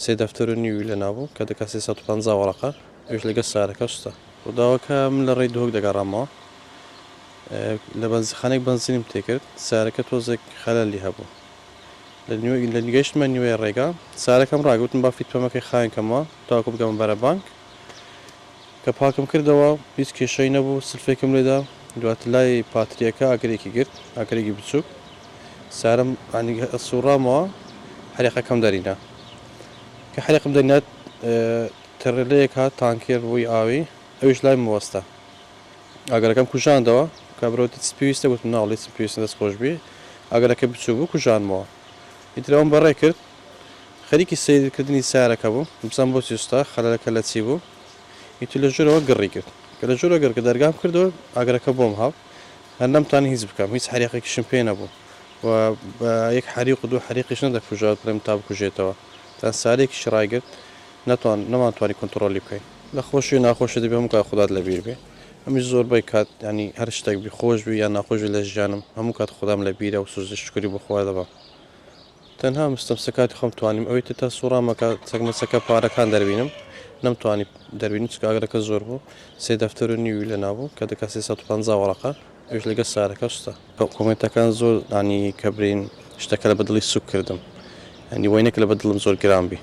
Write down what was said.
سێ دەفتەر و نیوی لە نابوو کە دەکات 350 وەرەقە ئەوش لەگەڵ سارەکە سوستە ڕووداوەکە من لە ڕێی دۆک دەگەڕامەوە لە بەنزخانەیەک بەنزینم تێکرد سارەکە تۆزێک خەلەلی هەبوو لە گەیشتمە نیوەی ڕێگا سارەکەم ڕاگوتم با فیتپەمەکەی خاینکەمەوە تاوەکو بگەمە بەرە بانک کە پاکم کردەوە هیچ کێشەی نەبوو سلفێکم لێدا دواتر لای پاتریەکە ئاگرێکی گرت ئاگرێکی بچووک سارم سوڕامەوە حرێقەکەم دەرینا کە حرێقم دەرینات تڕلەیەک هات تانکێر بووی ئاوی ئەویش لای مەوەستە ئاگەرەکەم کوژاندەوە کە برەوتی پێویستە گوتم ناڵی پێویستە دەستخۆشبی ئاگەرەکە بچوو بوو کوژانمەوە ئیترەوەم بەڕێ کرد خەریکی سەیرکردنی سارەکە بوو بزانم بۆچی سوستا خەلەلەکە لە چی بوو ئیتر لە ژوورەوە گڕی کرد کە لە ژوورە گەر کە دەرگام کردەوە ئاگەرەکە بۆم هاو هەر نەمتوانی هیچ بکەم هیچ حرێقێکیشم پێ نەبوو و یەک حریق و دوو حریقیش نەدەکوژات بڵێم تا بکوژێتەوە تا سارێکیش ڕایگرت نەمانتوانی کۆنتڕۆلی بکەین لە خۆشی و ناخۆشی دەبێ هەموو کات خودات لەبیر بێ ئەمیش زۆربەی کات ینی هەر شتێک بی خۆش بی یان ناخۆشی لە ژیانم هەموو کات خودام لەبیرە و سوزش شکری بۆ خوا دەبم تەنها مستەمسەکاتی خۆم توانیم ئەوەی تا سوڕامەکە چەکمەچەکە پارەکان دەربینم نەمتوانی دەربین چکە ئاگرەکە زۆر بوو سێ دەفتەر و نیوی لە نابوو کە دەکات 350 وەرەقە ئەوش لەگەڵ سارەکە سوستە کۆمنتەکان زۆر ینی کە برین شتەکە لە بەدڵی سوک کردم ینی وینێک لە بەدڵم زۆر گران بی